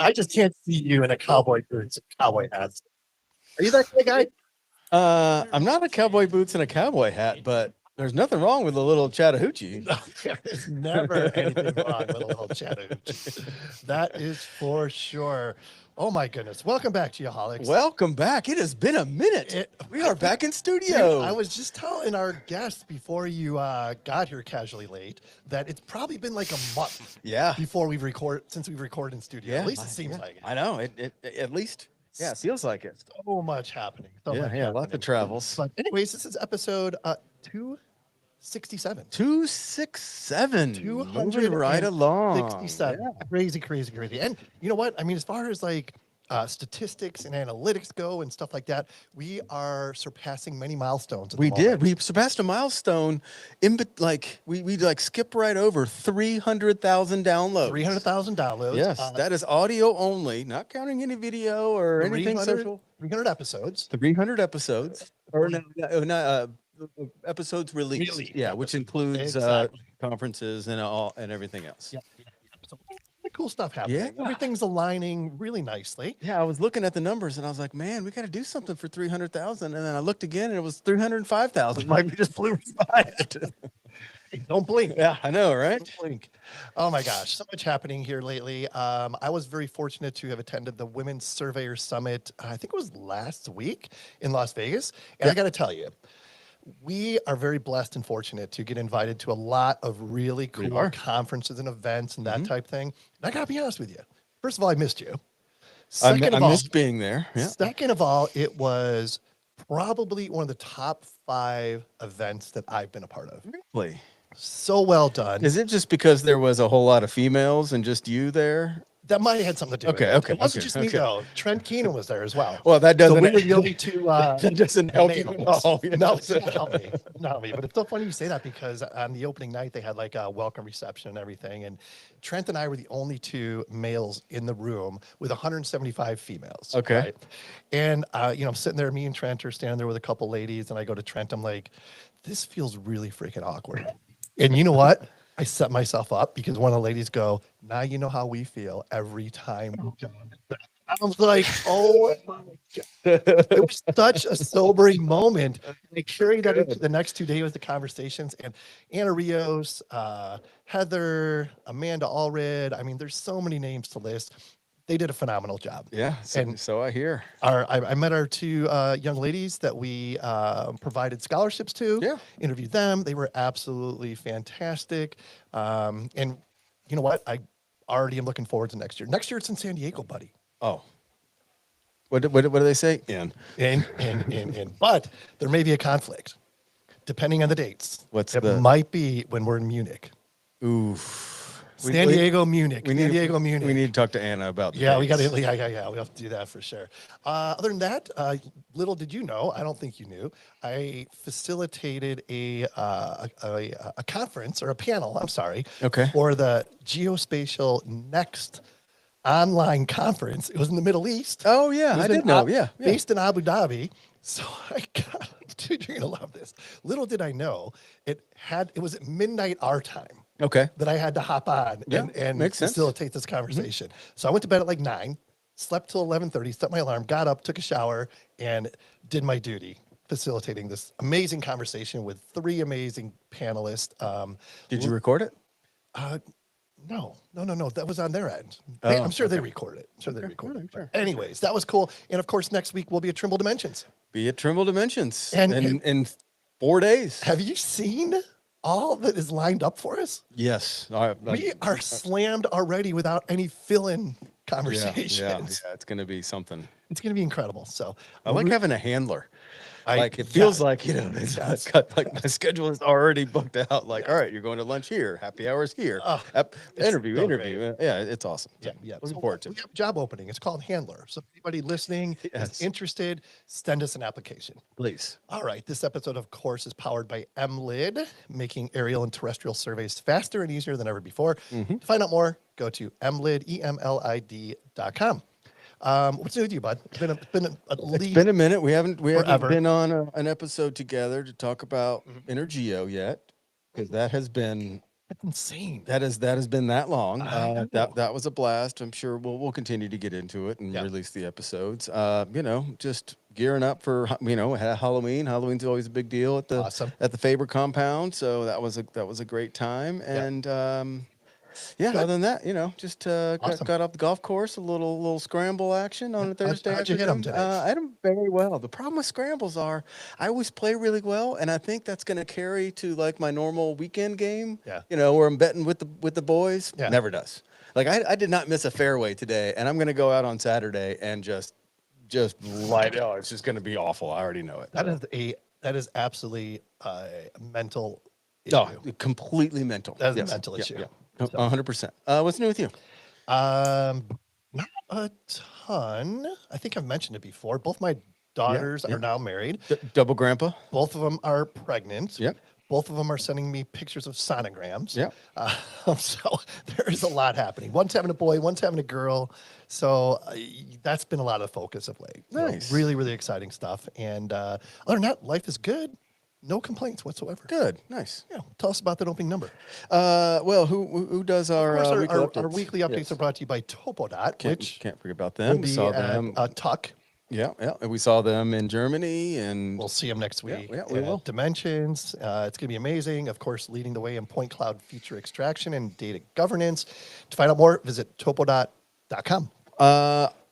I just can't see you in a cowboy boots and cowboy hats. Are you that kind of guy? I'm not a cowboy boots and a cowboy hat, but there's nothing wrong with a little Chattahoochee. No, there is never anything wrong with a little Chattahoochee. That is for sure. Oh my goodness. Welcome back to Geoholics. Welcome back. It has been a minute. We are back in studio. Dude, I was just telling our guests before you got here casually late that it's probably been like a month before since we've recorded in studio. At least it seems like it. I know. It at least it feels like it. So much happening. Lots of travels. But anyways, this is episode 267. 267. 200 right along. 67. Yeah. Crazy. And you know what? I mean, as far as like statistics and analytics go and stuff like that, we are surpassing many milestones. We did. We surpassed a milestone we skip right over 300,000 downloads. 300,000 downloads. Yes, that is audio only, not counting any video or anything social. 300 episodes. 300 episodes. Or episodes released. Which includes conferences and everything else. Yeah. So cool stuff happening. Yeah. Everything's aligning really nicely. Yeah, I was looking at the numbers and I was like, man, we got to do something for 300,000. And then I looked again and it was 305,000. Like we just flew by it. Don't blink. Yeah, I know, right? Don't blink. Oh my gosh, so much happening here lately. I was very fortunate to have attended the Women's Surveyor Summit. I think it was last week in Las Vegas. And I got to tell you, we are very blessed and fortunate to get invited to a lot of really cool conferences and events and that type thing. And I got to be honest with you. First of all, I missed you. I missed being there. Yeah. Second of all, it was probably one of the top 5 events that I've been a part of. Really? So well done. Is it just because there was a whole lot of females and just you there? That might have had something to do with it. Okay. It wasn't just me, though. Trent Keenan was there as well. Well, that doesn't... So we were the only two... that doesn't help you at all. No, it doesn't help me. Not me. But it's so funny you say that because on the opening night, they had like a welcome reception and everything. And Trent and I were the only 2 males in the room with 175 females. Okay. Right? And, I'm sitting there, me and Trent are standing there with a couple ladies. And I go to Trent, I'm like, this feels really freaking awkward. And you know what? I set myself up because one of the ladies go, now you know how we feel every time. I was like, oh my God. It was such a sobering moment. I carried that into the next 2 days with the conversations. And Anna Rios, Heather, Amanda Allred. I mean, there's so many names to list. They did a phenomenal job. Yeah, so I hear. I met our 2 young ladies that we provided scholarships to. Yeah. Interviewed them. They were absolutely fantastic. And you know what? I already am looking forward to next year. Next year it's in San Diego, buddy. Oh. What do they say? In. But there may be a conflict, depending on the dates. It might be when we're in Munich. Oof. San Diego, Munich. We need to talk to Anna about that. Yeah, we got to. Yeah, we have to do that for sure. Other than that, little did you know, I don't think you knew, I facilitated a conference or a panel. I'm sorry. Okay. For the Geospatial Next online conference. It was in the Middle East. Oh yeah, I did know. Yeah, based in Abu Dhabi. So I got, dude, you're gonna love this. Little did I know, it was at midnight our time. Okay. That I had to hop on and facilitate this conversation. So I went to bed at like 9, slept till 11:30, set my alarm, got up, took a shower, and did my duty facilitating this amazing conversation with 3 amazing panelists. Did you record it? No. That was on their end. I'm sure they recorded it. Sure. Anyways, that was cool. And of course, next week we'll be at Trimble Dimensions. And in 4 days. Have you seen all that is lined up for us? Yes. We are slammed already without any fill-in conversations. Yeah, it's going to be something. It's going to be incredible. So I like having a handler. It feels like, it's got, like my schedule is already booked out. Like, all right, you're going to lunch here, happy hours here, interview. Yeah, it's awesome. Yeah. Looking forward to it. We have a job opening. It's called Handler. So anybody listening is interested, send us an application. Please. All right. This episode, of course, is powered by MLID, making aerial and terrestrial surveys faster and easier than ever before. To find out more, go to emlid.com. What's new with you, bud? It's been a minute. We haven't been on an episode together to talk about Energeo yet, because that has been That's insane. That has been that long. I know. That was a blast. I'm sure we'll continue to get into it and release the episodes. Just gearing up for Halloween. Halloween's always a big deal at the Awesome. Faber compound. So that was a great time. And other than that, just Awesome. got off the golf course, a little scramble action on a Thursday How'd you hit 'em afternoon. today? I had them very well. The problem with scrambles are I always play really well, and I think that's going to carry to like my normal weekend game. Yeah. Where I'm betting with the boys. Yeah. Never does. Like I did not miss a fairway today, and I'm going to go out on Saturday and just light. Oh, it's just going to be awful. I already know it. That is absolutely a mental issue. Oh, completely mental. That is a mental issue. Yeah. 100%. What's new with you? Not a ton. I think I've mentioned it before. Both my daughters are now married. Double grandpa. Both of them are pregnant. Yep. Both of them are sending me pictures of sonograms. Yep. So there is a lot happening. One's having a boy, one's having a girl. So that's been a lot of focus of late. Nice. Really, really exciting stuff. And other than that, life is good. No complaints whatsoever. Good. Nice. Yeah. Tell us about that opening number. Well, who does our weekly updates? Our weekly updates are brought to you by Topodot, which can't forget about them. We saw them. Tuck. Yeah, and we saw them in Germany, and we'll see them next week. Yeah, we will. Dimensions. It's going to be amazing. Of course, leading the way in point cloud feature extraction and data governance. To find out more, visit topodot.com.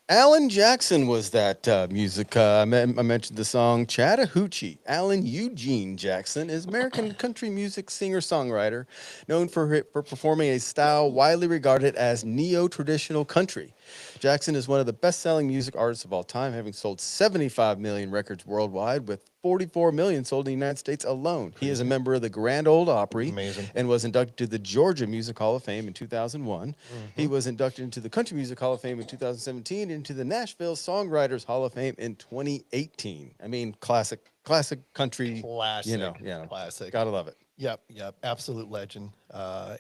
Alan Jackson was that music. I mentioned the song Chattahoochee. Alan Eugene Jackson is American country music singer-songwriter known for performing a style widely regarded as neo-traditional country. Jackson is one of the best-selling music artists of all time, having sold 75 million records worldwide, with 44 million sold in the United States alone. He is a member of the Grand Ole Opry. Amazing. And was inducted to the Georgia Music Hall of Fame in 2001. Mm-hmm. He was inducted into the Country Music Hall of Fame in 2017 and into the Nashville Songwriters Hall of Fame in 2018. I mean, classic country. Classic. Classic. Gotta love it. Yep. Absolute legend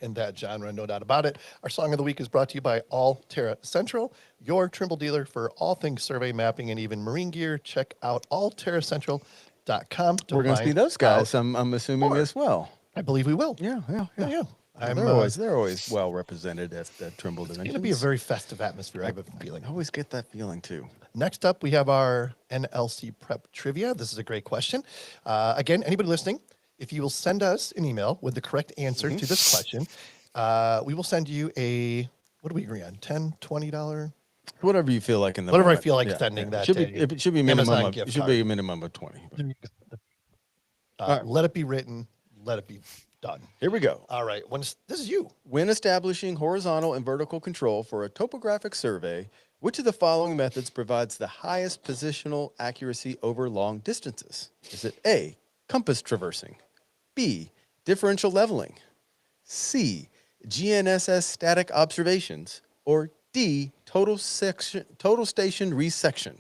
in that genre, no doubt about it. Our song of the week is brought to you by Terra Central, your Trimble dealer for all things survey mapping and even marine gear. Check out allterracentral.com. We're going to see those guys, I'm assuming, as well. I believe we will. Yeah. They're always well represented at Trimble Dimensions. It's going to be a very festive atmosphere, I have a feeling. I always get that feeling, too. Next up, we have our NLC Prep Trivia. This is a great question. Again, anybody listening, if you will send us an email with the correct answer to this question, we will send you what do we agree on? $10, $20? Whatever you feel like in the whatever moment. I feel like sending that. It should be minimum. It should be a minimum of 20. Right. Let it be written. Let it be done. Here we go. All right. This is you. When establishing horizontal and vertical control for a topographic survey, which of the following methods provides the highest positional accuracy over long distances? Is it A, compass traversing, B, differential leveling, C, GNSS static observations, or D, total station resection?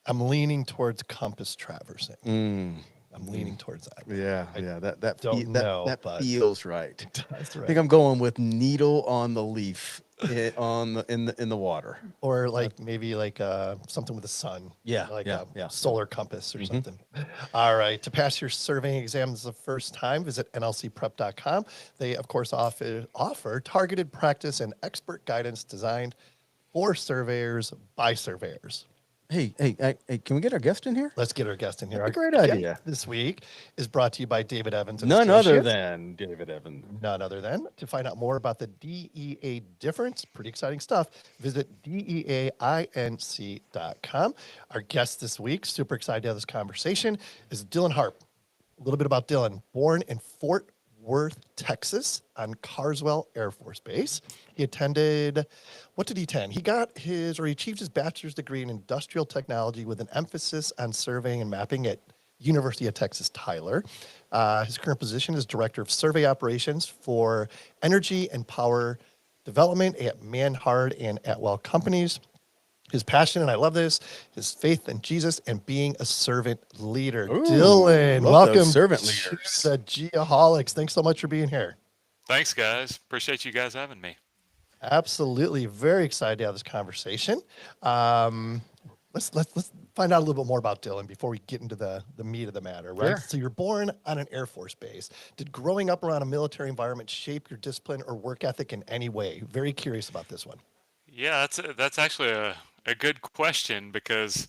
I'm leaning towards compass traversing. I'm leaning towards that. Yeah. That feels right. That's right. I think I'm going with needle on the leaf in the water, or maybe something with the sun. Solar compass or something. All right. To pass your surveying exams the first time, visit nlcprep.com. They of course offer targeted practice and expert guidance designed for surveyors by surveyors. Hey, can we get our guest in here? Let's get our guest in here. Our great idea. This week is brought to you by David Evans. None other than David Evans. None other than. To find out more about the DEA difference, pretty exciting stuff, visit DEAINC.com. Our guest this week, super excited to have this conversation, is Dylan Harp. A little bit about Dylan. Born in Fort Worth, Texas, on Carswell Air Force Base. He attended, what did he attend? He achieved his bachelor's degree in industrial technology with an emphasis on surveying and mapping at University of Texas, Tyler. His current position is Director of Survey Operations for Energy and Power Development at Manhard and Atwell Companies. His passion, and I love this, his faith in Jesus and being a servant leader. Ooh, Dylan, welcome servant to leaders. the Geoholics. Thanks so much for being here. Thanks, guys. Appreciate you guys having me. Absolutely. Very excited to have this conversation. Let's find out a little bit more about Dylan before we get into the meat of the matter, right? Sure. So you're born on an Air Force base. Did growing up around a military environment shape your discipline or work ethic in any way? Very curious about this one. Yeah, that's actually a good question because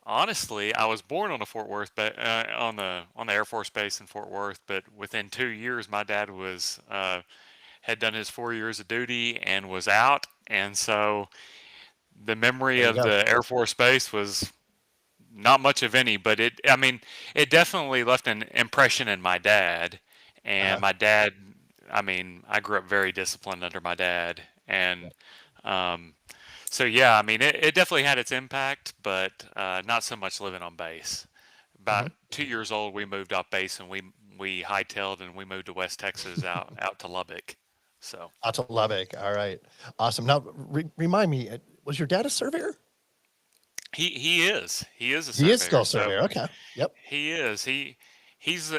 honestly, I was born on a Fort Worth, on the Air Force base in Fort Worth, but within 2 years, my dad was had done his 4 years of duty and was out, and so the memory There you of go. the Air Force base was not much of any, but I mean, it definitely left an impression in my dad. And Uh-huh. my dad, I mean, I grew up very disciplined under my dad. And um, so, yeah, I mean, it definitely had its impact, but not so much living on base. Hmm. About 2 years old, we moved off base and we hightailed and we moved to West Texas out to Lubbock. So Out to Lubbock. All right. Awesome. Now, remind me, was your dad a surveyor? he is a He is still surveyor. a So surveyor. Okay. Yep. he is. He's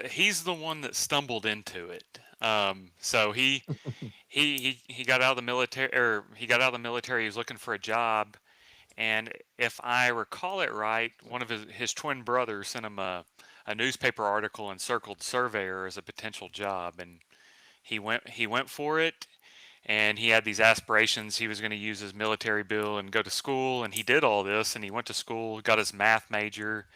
the one that stumbled into it. So he got out of the military, or he got out of the military. He was looking for a job, and if I recall it right, one of his twin brothers sent him a newspaper article and circled surveyor as a potential job, and he went for it. And he had these aspirations. He was going to use his military bill and go to school, and he did all this. And he went to school, got his math major,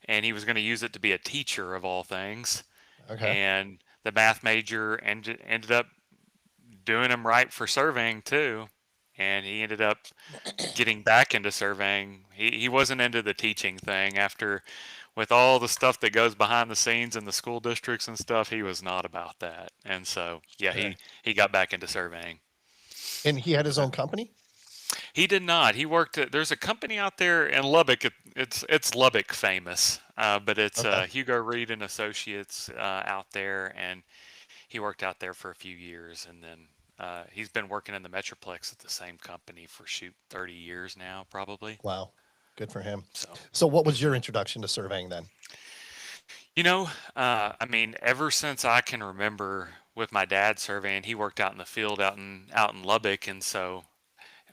and he was going to use it to be a teacher of all things. Okay. And the math major ended up doing him right for surveying too. And he ended up getting back into surveying. He wasn't into the teaching thing after, with all the stuff that goes behind the scenes in the school districts and stuff. He was not about that. And so, yeah, Sure. he got back into surveying. And he had his So own company? he did not. He worked at. There's a company out there in Lubbock. It's Lubbock famous, but it's Okay. Hugo Reed and Associates out there, and he worked out there for a few years, and then he's been working in the Metroplex at the same company for 30 years now, probably. Wow. Good for him. So, So what was your hmm introduction to surveying then? I mean, ever since I can remember, with my dad surveying, he worked out in the field out in Lubbock, and so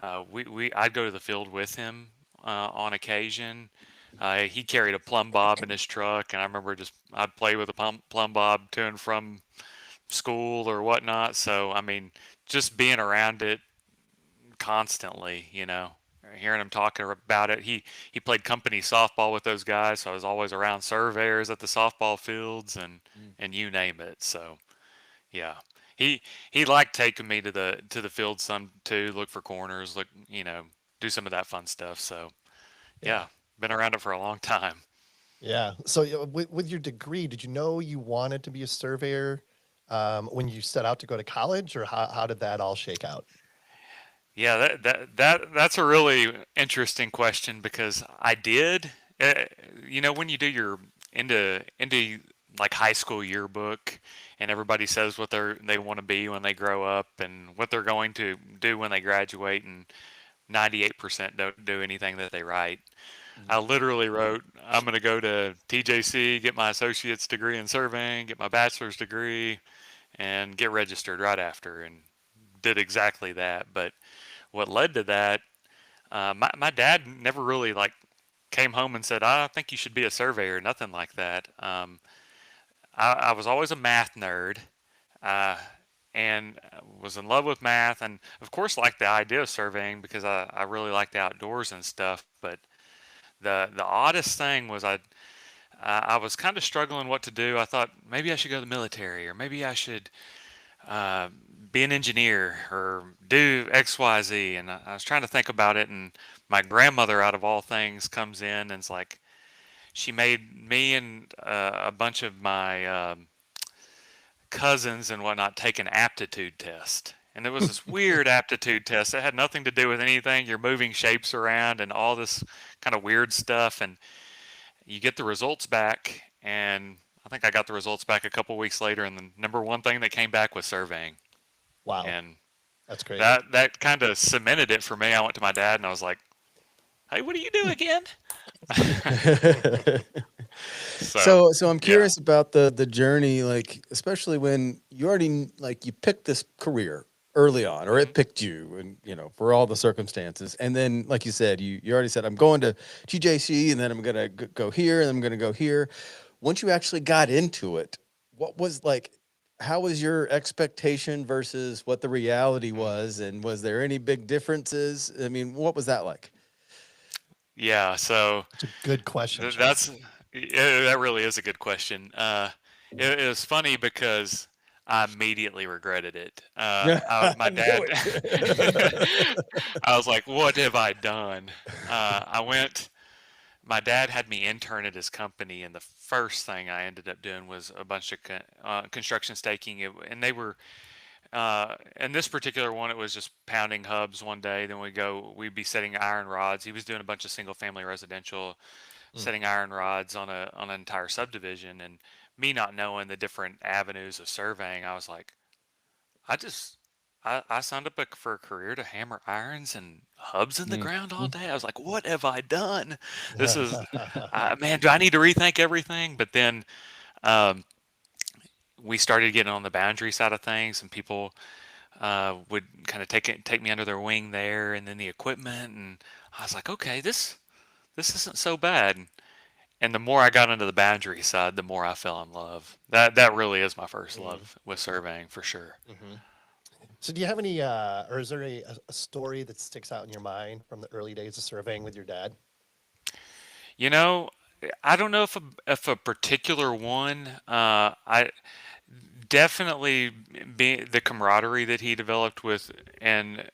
I'd go to the field with him on occasion. He carried a plumb bob in his truck, and I remember just I'd play with a plumb bob to and from school or whatnot. So I mean, just being around it constantly, hearing him talking about it. He played company softball with those guys, so I was always around surveyors at the softball fields and you name it. So yeah. He he liked taking me to the field some too, look for corners, do some of that fun stuff. So Yeah. yeah, been around it for a long time. Yeah. So with your degree, did you know you wanted to be a surveyor when you set out to go to college, or how did that all shake out? Yeah, that's a really interesting question because I did. When you do your into like high school yearbook, and everybody says what they want to be when they grow up and what they're going to do when they graduate, and 98% don't do anything that they write. I Mhm. literally wrote, I'm going to go to TJC, get my associate's degree in surveying, get my bachelor's degree, and get registered right after, and did exactly that. But what led to that, my dad never really like came home and said, I think you should be a surveyor, nothing like that. I was always a math nerd, uh, and was in love with math, and of course liked the idea of surveying because I really like the outdoors and stuff. But the oddest thing was I was kind of struggling what to do. I thought maybe I should go to the military, or maybe I should uh, be an engineer or do XYZ. And I was trying to think about it, and my grandmother, out of all things, comes in and's like, she made me and a bunch of my cousins and whatnot take an aptitude test. And it was this weird aptitude test. It had nothing to do with anything. You're moving shapes around and all this kind of weird stuff. And you get the results back. And I think I got the results back a couple weeks later. And the number one thing that came back was surveying. Wow. And That's crazy. that kind of cemented it for me. I went to my dad and I was like, hey, what do you do again? So, So I'm yeah. curious about the journey, like especially when you already like you picked this career early on, or Mhm. it picked you, and for all the circumstances. And then, like you said, you already said, I'm going to TJC, and then I'm gonna go here, and I'm gonna go here. Once you actually got into it, what was like? How was your expectation versus what the reality Mm. was, and was there any big differences? I mean, what was that like? Yeah, so It's a good question, th- Chad. that's that really is a good question. It was funny because I immediately regretted it. My I knew dad, it. I was like, "What have I done?" I went. My dad had me intern at his company, and the first thing I ended up doing was a bunch of construction staking, and they were in this particular one, it was just pounding hubs one day. Then we'd be setting iron rods. He was doing a bunch of single family residential, Mm. setting iron rods on an entire subdivision. And me not knowing the different avenues of surveying, I was like, I just I signed up for a career to hammer irons and hubs in the Mm. ground all day. I was like, what have I done? This is man, do I need to rethink everything? But then um, we started getting on the boundary side of things, and people would kind of take me under their wing there, and then the equipment, and I was like, okay, this isn't so bad. And the more I got into the boundary side, the more I fell in love. That really is my first Mhm. love with surveying for sure. Mhm. So, do you have any, or is there a story that sticks out in your mind from the early days of surveying with your dad? You know, I don't know if a particular one. I definitely be the camaraderie that he developed with and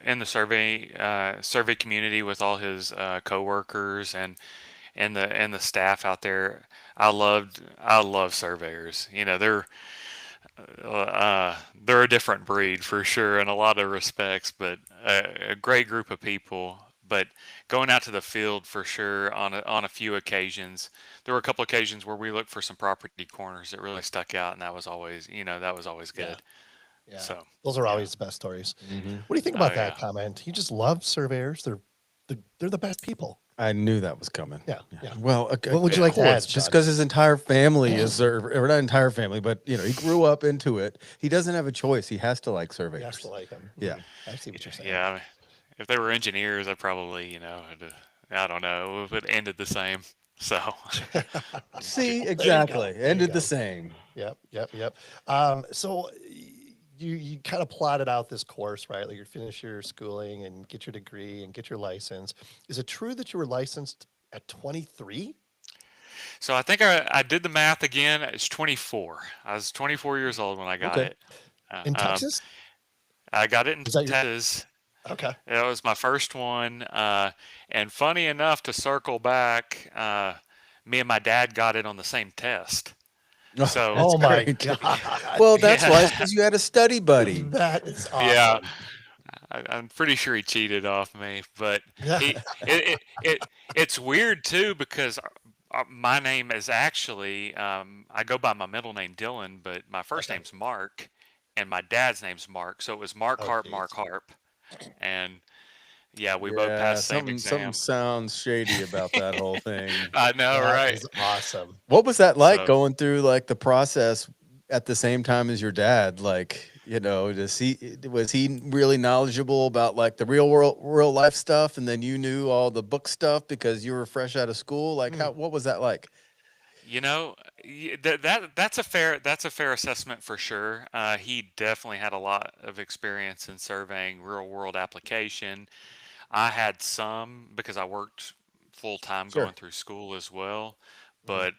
in the survey community with all his coworkers and the staff out there. I love surveyors. You know, they're a different breed for sure in a lot of respects, but a great group of people. But going out to the field for sure on a few occasions, there were a couple occasions where we looked for some property corners that really stuck out, and that was always that was always Yeah. good. Yeah. So Those are yeah, always the best stories. Hmm. What do you think oh about that yeah, comment? You just love surveyors. They're the best people. I knew that was coming. Yeah. Yeah. Yeah. Well, What would you of yeah. like to course, add, just Sean? because his entire family is, or not entire family, but he grew up into it. He doesn't have a choice. He has to like He has to surveyors. like them. Yeah. I see what you're saying. Yeah, I mean, if they were engineers, I probably, I don't know, if it ended the same. So, See, There you go. exactly. There you Ended the go. same. Yep, yep, yep. So you kind of plotted out this course, right? Like you finish your schooling and get your degree and get your license. Is it true that you were licensed at 23? so I think I did the math again. It's 24. I was 24 years old when I got Okay. it. Uh, In um, Texas? I got it in Is that your Texas. okay? That was my first one. And funny enough, to circle back, me and my dad got it on the same test. Oh, So, that's Oh my great. God. Well, that's why, it's yeah, because you had a study buddy. That is yeah. awesome. I'm pretty sure he cheated off me, but Yeah. he it's weird too because my name is actually I go by my middle name Dylan, but my first Okay. name's Mark, and my dad's name's Mark, so it was Oh, geez. Mark Harp, and yeah, we both Yeah, passed the same something exam. sounds shady about that whole thing. I know, That right? is awesome. What was that like So going through like the process at the same time as your dad? Like, was he really knowledgeable about like the real life stuff, and then you knew all the book stuff because you were fresh out of school? Like, Mm, what was that like? you know that's a fair assessment for sure. He definitely had a lot of experience in surveying real world application. I had some because I worked full time Sure. going through school as well, mm. but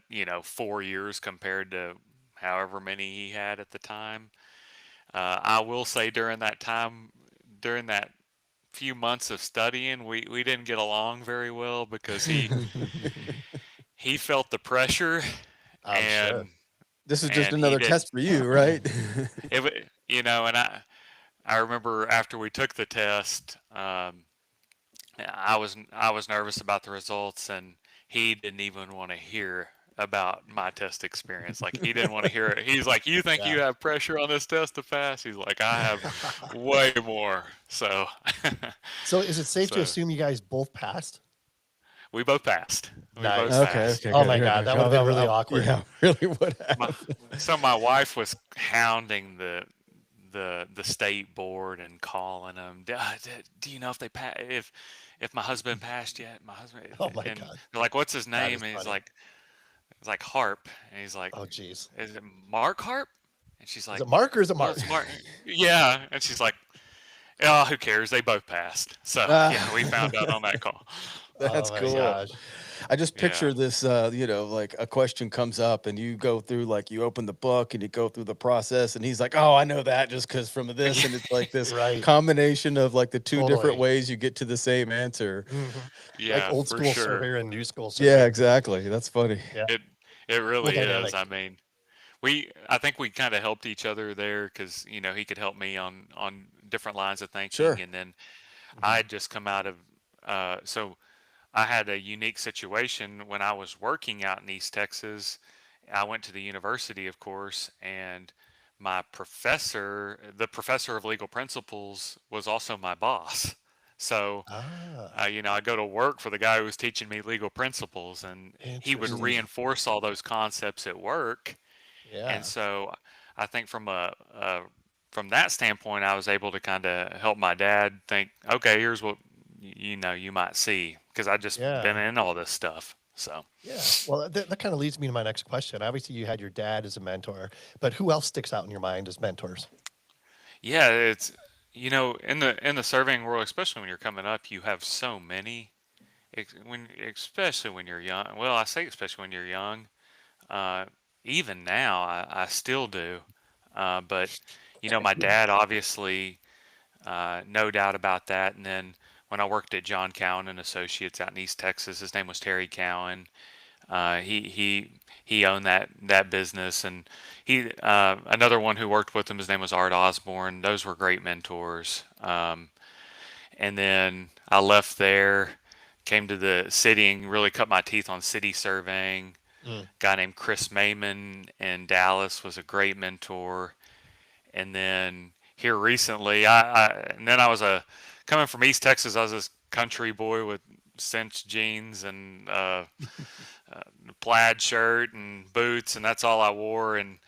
4 years compared to however many he had at the time. I will say during that few months of studying, we didn't get along very well because he felt the pressure I'm sure. and This is just and he another did test for you, right? it. And I remember after we took the test, I was nervous about the results, and he didn't even want to hear about my test experience. Like he didn't want to hear it. He's like, "You think Yeah. you have pressure on this test to pass?" He's like, "I have way more." So, So is it safe to so assume you guys both passed? we both passed. We both Nice. Okay, passed. okay, Oh good. my Good. God, Okay. that would have been really awkward. Yeah, really would My have. so my wife was hounding the state board and calling them. Do you know if they if my husband passed yet? My husband, Oh my and God. they're like, what's his That name? is And he's funny. like, it's like Harp, and he's like, Oh geez. is it Mark Harp? And she's Is like, it Mark or is it well, Mark? it's Mark. Yeah, and she's like, oh, who cares? They both passed. So yeah, we found out on that call. That's Oh my cool. gosh. I just Yeah. picture this, like a question comes up and you go through, like, you open the book and you go through the process, and he's like, "Oh, I know that just because from this," and it's like this Right. combination of like the two different Totally. ways you get to the same answer. Hmm. Like Yeah, old for school sure. surveyor and new school Yeah, surveyor. exactly. That's funny. Yeah. It it Cool really is. dynamic. I mean, I think we kind of helped each other there because he could help me on different lines of thinking, Sure. and then I Hmm. had just come out of so I had a unique situation when I was working out in East Texas. I went to the university, of course, and my professor, the professor of legal principles, was also my boss. So, Ah, I go to work for the guy who was teaching me legal principles, and he would Mm. interesting. reinforce all those concepts at work. And Yeah. so, I think from that standpoint, I was able to kind of help my dad think, okay, here's what you might see because I just been Yeah. in all this stuff. So. Yeah. Well, that kind of leads me to my next question. Obviously, you had your dad as a mentor, but who else sticks out in your mind as mentors? Yeah, it's in the surveying world, especially when you're coming up, you have so many. Especially when you're young. Well, I say especially when you're young. Uh, Even now, I still do. But my dad obviously, no doubt about that. And then when I worked at John Cowan and Associates out in East Texas, his name was Terry Cowan. He owned that business, and he another one who worked with him. His name was Art Osborne. Those were great mentors. And then I left there, came to the city, and really cut my teeth on city surveying. Mm. A guy named Chris Mayman in Dallas was a great mentor. And then here recently, and then I was coming from East Texas. I was this country boy with cinched jeans and plaid shirt and boots, and that's all I wore. And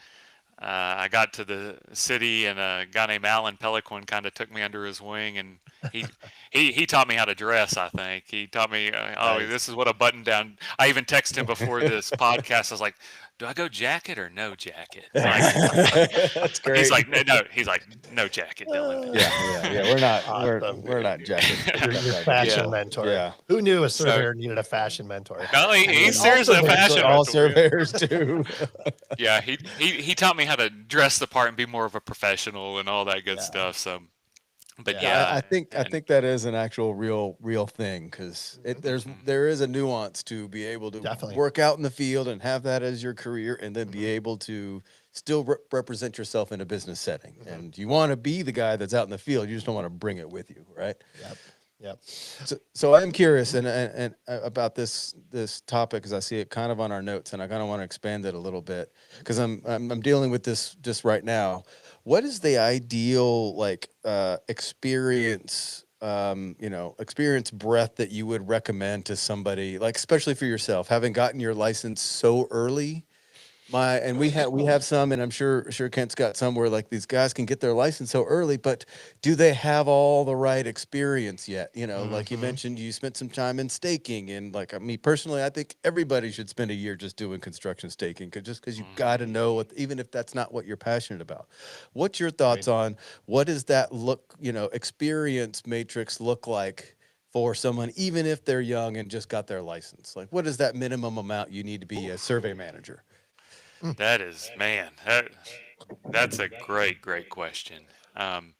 I got to the city, and a guy named Alan Peliquin kind of took me under his wing, and he he taught me how to dress. I think he taught me, oh, Nice. this is what a button down. I even texted him before this podcast. I was like, do I go jacket or no jacket? Like That's he's great. like, no, no. He's like, no jacket, Dylan. Uh, Yeah, yeah, yeah. We're not we're awesome. we're not jacket Your type of Yeah. fashion people. mentor. Yeah. Who knew a So surveyor needed a fashion mentor? no, I mean, he's all seriously a surveyors Actually, fashion are. all mentor. surveyors too. Yeah, he taught me how to dress the part and be more of a professional and all that good Yeah. stuff. So, but Yeah. Yeah, I, yeah, I think I and think that is an actual real thing because Mhm. mhm, there is a nuance to be able to Definitely. work out in the field and have that as your career, and then be Hmm. able to still represent yourself in a business setting. Hmm. And you want to be the guy that's out in the field. You just don't want to bring it with you, right? Yep. Yep. So I'm curious about this topic because I see it kind of on our notes, and I kind of want to expand it a little bit because I'm dealing with this just right now. What is the ideal like experience experience breadth that you would recommend to somebody, like especially for yourself, having gotten your license so early? My and we have some, and I'm sure Kent's got some where like these guys can get their license so early, but do they have all the right experience yet? Like you Hmm. mentioned, you spent some time in staking, and like me personally, I think everybody should spend a year just doing construction staking, just because you got to mhm. know what, even if that's not what you're passionate about. What's your Right. thoughts on what does that experience matrix look like for someone, even if they're young and just got their license? Like, what is that minimum amount you need to be a survey manager? Mm. That is, man, that's a great question. Um,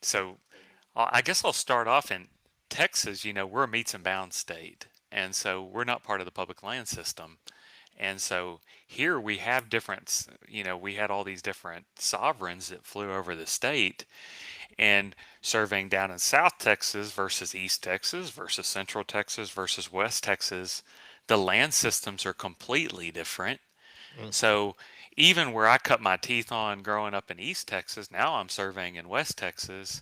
so I guess I'll start off in Texas. We're a meets and bounds state, and so we're not part of the public land system. And so here we have we had all these different sovereigns that flew over the state, and surveying down in South Texas versus East Texas versus Central Texas versus West Texas, the land systems are completely different. Mm. So even where I cut my teeth on growing up in East Texas, now I'm surveying in West Texas.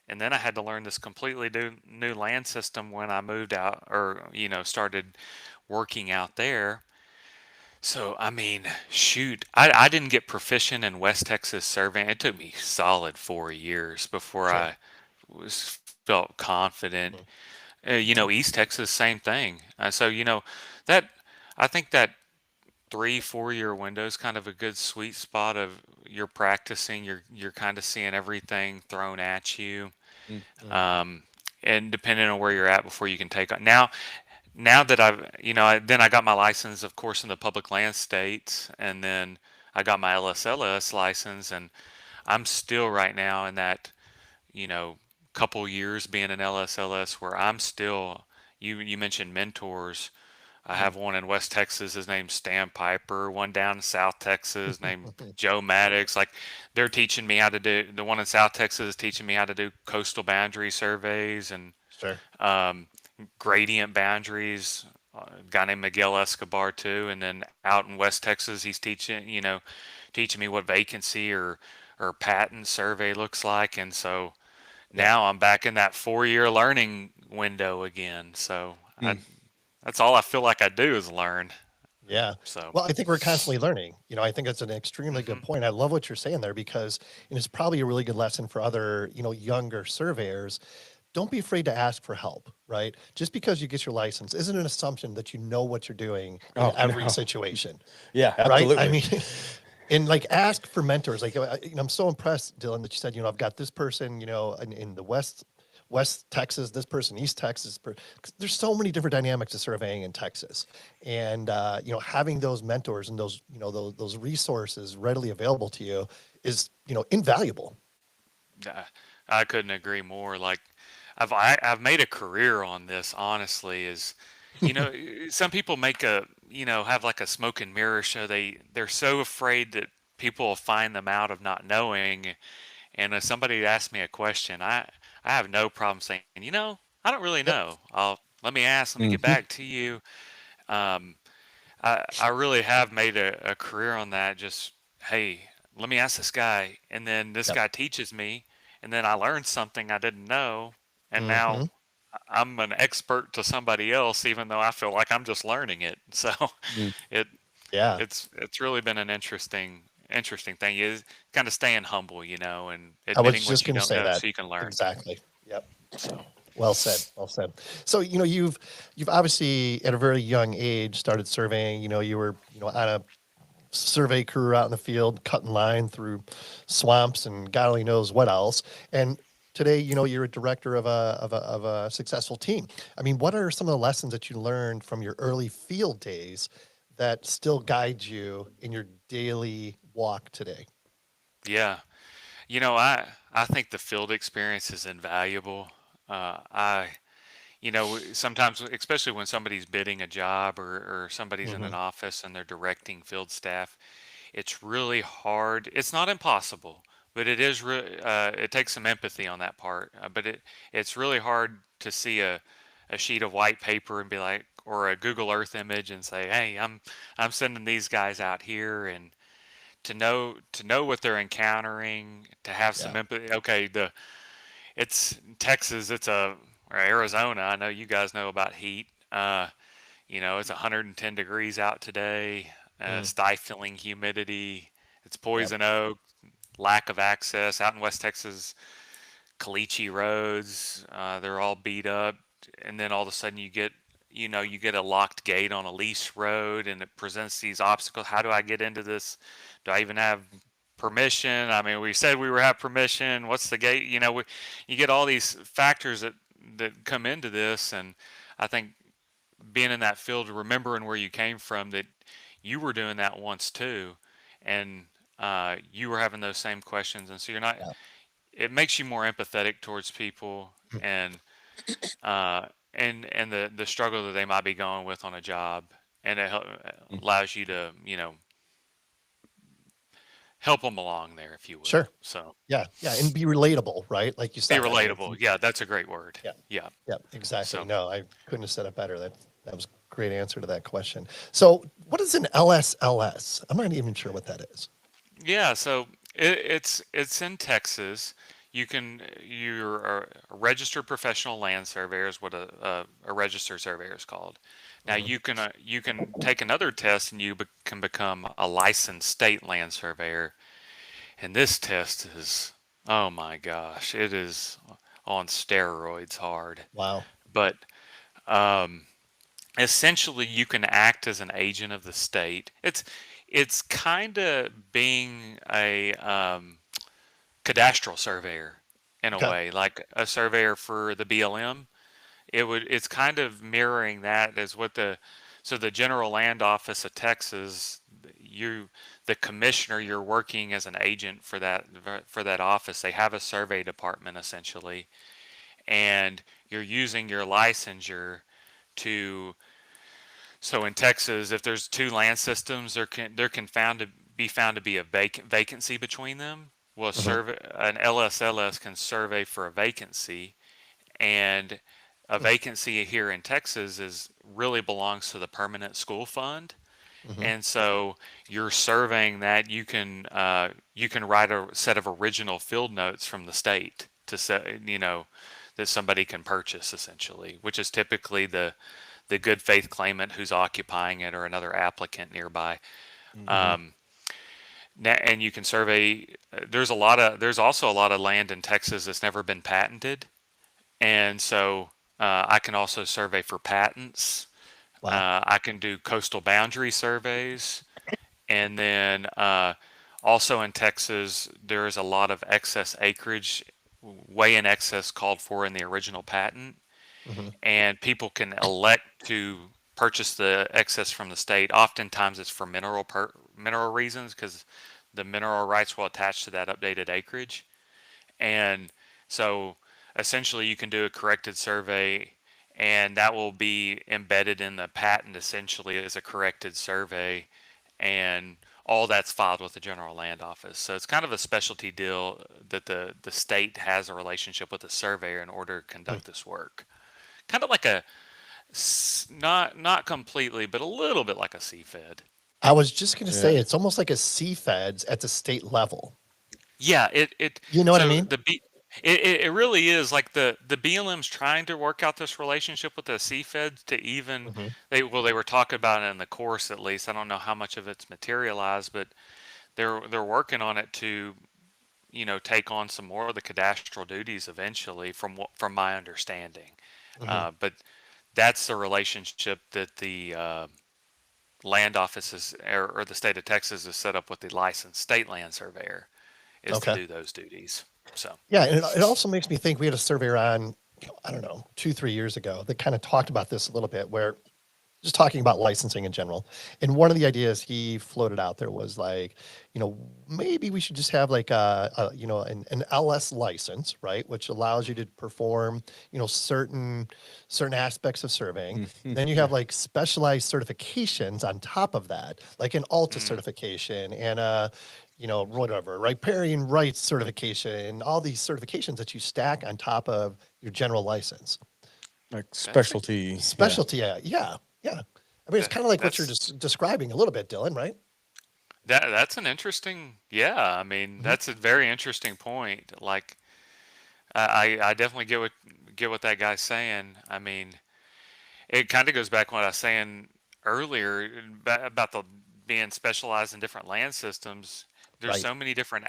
And then I had to learn this completely new land system when I moved out or, started working out there. So, I mean, shoot, I didn't get proficient in West Texas surveying. It took me solid 4 years before Sure. I felt confident. Mhm. East Texas, same thing. That I think that 3 4 year window is kind of a good sweet spot of you're practicing. You're kind of seeing everything thrown at you, Mm, Mhm. um, and depending on where you're at before you can take on. Now that then I got my license, of course, in the public land states, and then I got my LSLS license, and I'm still right now in that, you know, couple years being an LSLS where I'm still, you mentioned mentors. I Mhm. have one in West Texas, his name's Stan Piper, one down in South Texas named Joe Maddox. Like they're teaching me how to do, the one in South Texas is teaching me how to do coastal boundary surveys and Sure. um, gradient boundaries. A guy named Miguel Escobar too, and then out in West Texas, he's teaching me what vacancy or patent survey looks like, and so Yeah. now I'm back in that 4 year learning window again. So mm, that's all I feel like I do is learn. Yeah. So, Well, I think we're constantly learning. I think that's an extremely good hmm point. I love what you're saying there because it's probably a really good lesson for other, younger surveyors. Don't be afraid to ask for help, right? Just because you get your license isn't an assumption that you know what you're doing in oh every no, situation, yeah, right? I absolutely. mean, and like ask for mentors. Like, I'm so impressed, Dylan, that you said, I've got this person, in the West Texas, this person, East Texas. 'Cause there's so many different dynamics of surveying in Texas, and having those mentors and those, those resources readily available to you is, invaluable. I, I couldn't agree more. Like I've made a career on this. Honestly, is some people make have like a smoke and mirror show. They're so afraid that people will find them out of not knowing. And if somebody asks me a question, I have no problem saying, I don't really Yep. know. Let me ask. Let me get Hmm. back to you. Um, I really have made a career on that. Just, hey, let me ask this guy, and then this Yep. guy teaches me, and then I learned something I didn't know, and now Hmm. I'm an expert to somebody else, even though I feel like I'm just learning it. So Mm, it Yeah. it's really been an interesting thing is kind of staying humble, and I was admitting just what you going to don't say know that. so you can learn. Exactly. Yep. So Well said. Well said. So, you've obviously at a very young age started surveying. You were, on a survey crew out in the field, cutting line through swamps and God only knows what else. And today, you're a director of a successful team. I mean, what are some of the lessons that you learned from your early field days that still guide you in your daily walk today? yeah, I think the field experience is invaluable. I sometimes, especially when somebody's bidding a job or somebody's in Hmm. an office and they're directing field staff, it's really hard. It's not impossible, but it takes some empathy on that part. But it's really hard to see a sheet of white paper and be like, or a Google Earth image and say, hey, I'm sending these guys out here and to know what they're encountering, to have some Yeah. empathy. Okay, it's Texas, or Arizona. I know you guys know about heat. It's 110 degrees out today, Mm. stifling humidity. It's Yep. poison oak, lack of access out in West Texas. Caliche roads, they're all beat up, and then all of a sudden you get a locked gate on a lease road, and it presents these obstacles. How do I get into this? Do I even have permission? I mean, we said we were have permission. What's the gate? You get all these factors that come into this, and I think being in that field, remembering where you came from, that you were doing that once too, and you were having those same questions, and so you're not. Yeah. It makes you more empathetic towards people, and the struggle that they might be going with on a job, and mm, allows you to help them along there, if you will. Sure. So Yeah. Yeah. And be relatable, right? Like you be said. I mean, relatable. Yeah, that's a great word. yeah. Yeah. Yeah, exactly. So No, I couldn't have said it better. That was a great answer to that question. So, what is an LSLS? I'm not even sure what that is. yeah, so it's in Texas. You're a registered professional land surveyor is what a registered surveyor is called. Now Mhm. you can take another test and can become a licensed state land surveyor. And this test is, oh my gosh, it is on steroids hard. Wow. But um, essentially, you can act as an agent of the state. It's kind of being a cadastral surveyor in a Okay. way, like a surveyor for the BLM. It's kind of mirroring that as what the General Land Office of Texas, you the commissioner, you're working as an agent for that office. They have a survey department essentially, and you're using your licensure to. So in Texas, if there's two land systems, there can found to be a vacancy between them. Well, Hmm. an LSLS can survey for a vacancy, and a vacancy here in Texas is really belongs to the permanent school fund. Hmm. And so you're surveying that you can write a set of original field notes from the state to say that somebody can purchase essentially, which is typically the good faith claimant who's occupying it or another applicant nearby. Mm-hmm. Um, and you can survey. There's also a lot of land in Texas that's never been patented, and so I can also survey for patents. Wow. I can do coastal boundary surveys, and then also in Texas, there is a lot of excess acreage, way in excess called for in the original patent, Hmm. and people can elect to purchase the excess from the state. Oftentimes, it's for mineral reasons because the mineral rights will attach to that updated acreage. And so essentially you can do a corrected survey and that will be embedded in the patent essentially as a corrected survey, and all that's filed with the General Land Office. So it's kind of a specialty deal that the state has a relationship with the surveyor in order to conduct this work. Kind of like not completely, but a little bit like a CFED. I was just going to Yeah. say it's almost like a CFEDS at the state level. Yeah, it You know what I so mean? the B it really is like the BLM's trying to work out this relationship with the CFED to even Hmm. they were talking about it in the course at least. I don't know how much of it's materialized, but they're working on it to take on some more of the cadastral duties eventually from my understanding. Hmm. But that's the relationship that the land offices or the state of Texas has set up with the licensed state land surveyor is to Okay. do those duties. So. Yeah, and it also makes me think we had a surveyor on, I don't know, 2, 3 years ago that kind of talked about this a little bit, where just talking about licensing in general. And one of the ideas he floated out there was like, maybe we should just have like an LS license, right, which allows you to perform, certain aspects of surveying. Mhm. Then you have like specialized certifications on top of that, like an Alta Mm, certification and whatever, riparian rights certification, all these certifications that you stack on top of your general license. Like that's a specialty. Yeah. Specialty, yeah, yeah, yeah. I mean, it's that, kind of like what you're that's just describing a little bit, Dylan, right? that's an interesting. Yeah, I mean Hmm. that's a very interesting point. Like I definitely get what that guy's saying. I mean, it kind of goes back to what I was saying earlier about the being specialized in different land systems. There's Right. so many different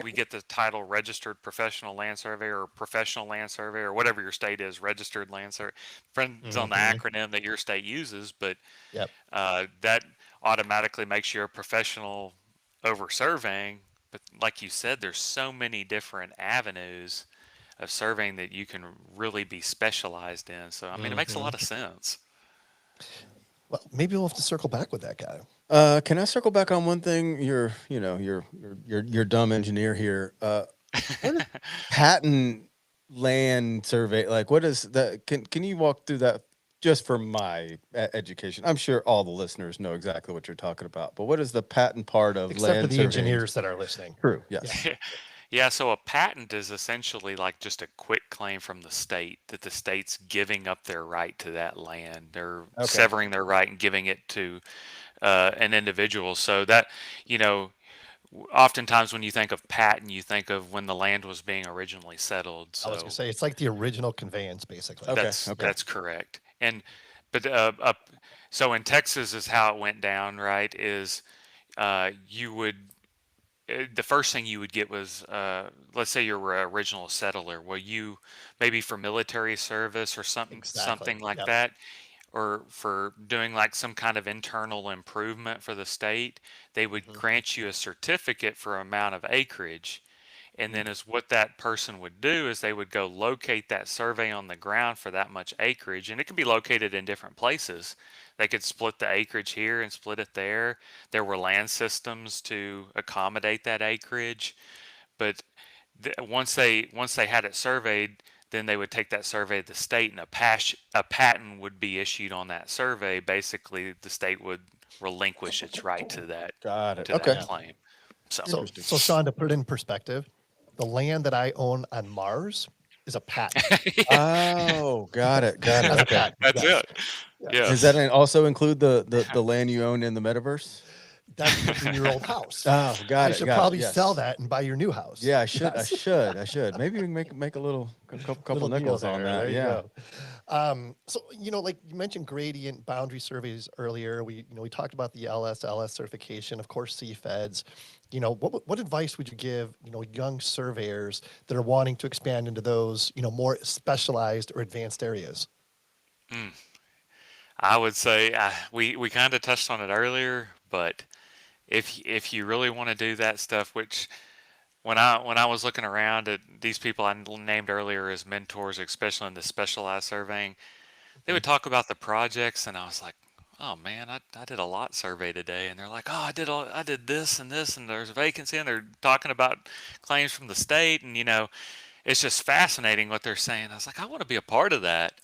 we get the title registered professional land surveyor or professional land surveyor or whatever your state is, registered land surveyor. Depends on the Hmm. acronym that your state uses, but Yep. that automatically makes you a professional over surveying. But like you said, there's so many different avenues of surveying that you can really be specialized in. So I mean, it makes a Hmm. lot of sense. Well, maybe we'll have to circle back with that guy. Can I circle back on one thing? You're dumb engineer here. What is patent land survey? Like, what is that? Can you walk through that just for my education? I'm sure all the listeners know exactly what you're talking about, but what is the patent part of Except for land the surveying? engineers that are listening. True. Yeah. Yes. Yeah, so a patent is essentially like just a quick claim from the state that the state's giving up their right to that land. They're Okay. severing their right and giving it to an individual. So that, you know, oftentimes when you think of patent, you think of when the land was being originally settled. I was gonna So say it's like the original conveyance, basically. Okay. that's Okay. that's correct. And but so in Texas is how it went down, right? Is you would the first thing you would get was let's say you're an original settler. Well, you maybe for military service or something Exactly. like Yep. that, or for doing like some kind of internal improvement for the state, they would Hmm. grant you a certificate for amount of acreage. And Hmm. then is what that person would do is they would go locate that survey on the ground for that much acreage, and it could be located in different places. They could split the acreage here and split it there. There were land systems to accommodate that acreage, but once they had it surveyed, then they would take that survey to the state, and a patent would be issued on that survey. Basically, the state would relinquish its right Got it. to that Okay. Yeah. claim. So So, Interesting. so Sean, to put it in perspective, the land that I own on Mars is a patent. Oh, got it. Got it. As a Okay. patent, that's yes, it. yes. Does that Yes. also include the land you own in the metaverse? That's the 3-year-old house. Oh, I got it. should Got it. probably sell Yes. that and buy your new house. Yeah, I should. I Yes, should. I should. Maybe we can make a couple little deal nickels on there. that. There you Yeah. go. So like you mentioned gradient boundary surveys earlier. We talked about the LSLS certification, of course, CFEDs. What advice would you give young surveyors that are wanting to expand into those more specialized or advanced areas? Mm. I would say we kind of touched on it earlier, but if you really want to do that stuff, which when I was looking around at these people I named earlier as mentors, especially in the specialized surveying, they Mhm. would talk about the projects, and I was like, oh man, I did a lot survey today, and they're like, oh, I did this and this, and there's a vacancy, and they're talking about claims from the state, and it's just fascinating what they're saying. I was like, I want to be a part of that.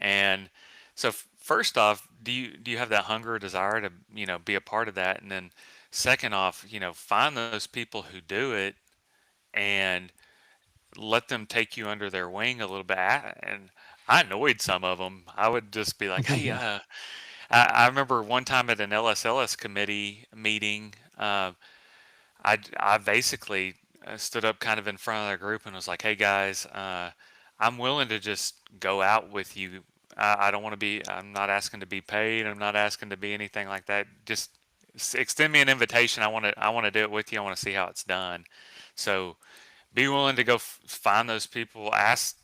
And so first off, do you have that hunger or desire to be a part of that? And then second off, find those people who do it and let them take you under their wing a little bit. And I annoyed some of them. I would just be like, hey, I remember one time at an LSLS committee meeting, I basically stood up kind of in front of the group and was like, "Hey guys, I'm willing to just go out with you. I don't want to be. I'm not asking to be paid. I'm not asking to be anything like that. Just extend me an invitation. I want to do it with you. I want to see how it's done. So be willing to go find those people. Ask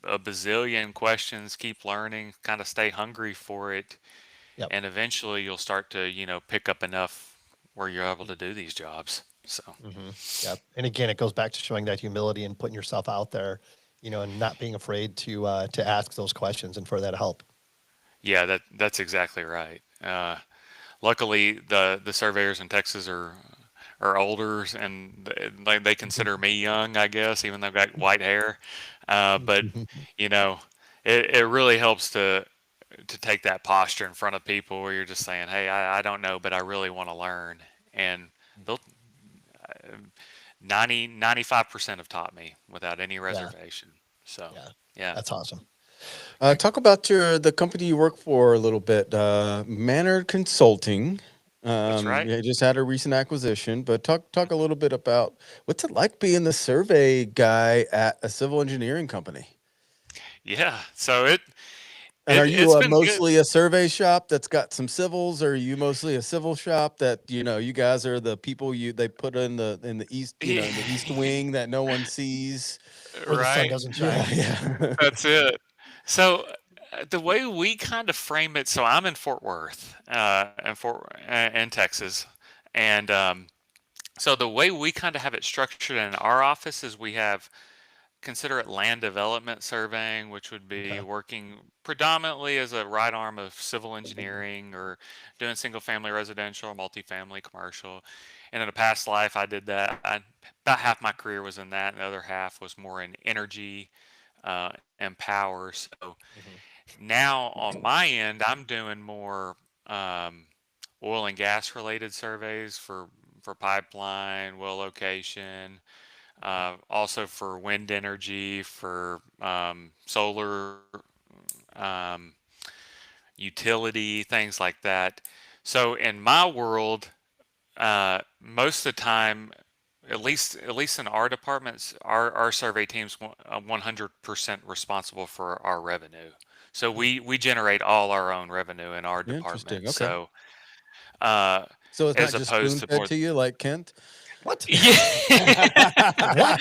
a bazillion questions. Keep learning. Kind of stay hungry for it, Yep. and eventually you'll start to pick up enough where you're able to do these jobs. So. Hmm. Yep. And again, it goes back to showing that humility and putting yourself out there, and not being afraid to ask those questions and for that help. Yeah, that's exactly right. Luckily, the surveyors in Texas are older, and they consider me young, I guess, even though I've got white hair. But you know, it really helps to take that posture in front of people where you're just saying, "Hey, I don't know, but I really want to learn," and they'll 95% have taught me without any Yeah. reservation. So, Yeah. yeah, That's awesome. Talk about the company you work for a little bit. Manor Consulting. that's right. Yeah, just had a recent acquisition, but talk a little bit about what's it like being the survey guy at a civil engineering company. Yeah, so it And are it you it's been good. mostly a survey shop that's got some civils, or are you mostly a civil shop that you guys are the people they put in the east, in the east wing that no one sees? Where the sun Right. doesn't Yeah, shine. yeah. That's it. So the way we kind of frame it, so I'm in Fort Worth, in Texas, and so the way we kind of have it structured in our office is we have consider it land development surveying, which would be Okay. working predominantly as a right arm of civil engineering or doing single family residential, multifamily commercial. And in a past life, I did that. About half my career was in that, and the other half was more in energy and power. So Hmm. now on my end, I'm doing more um, oil and gas related surveys for pipeline, well location, also for wind energy, for solar, um, utility, things like that. So in my world, most of the time, at least in our departments, our survey team's 100% responsible for our revenue. So we generate all our own revenue in our Interesting. department. Okay. So uh, So it's not as just opposed spoon to fed more, to you like Kent? What? yeah. What?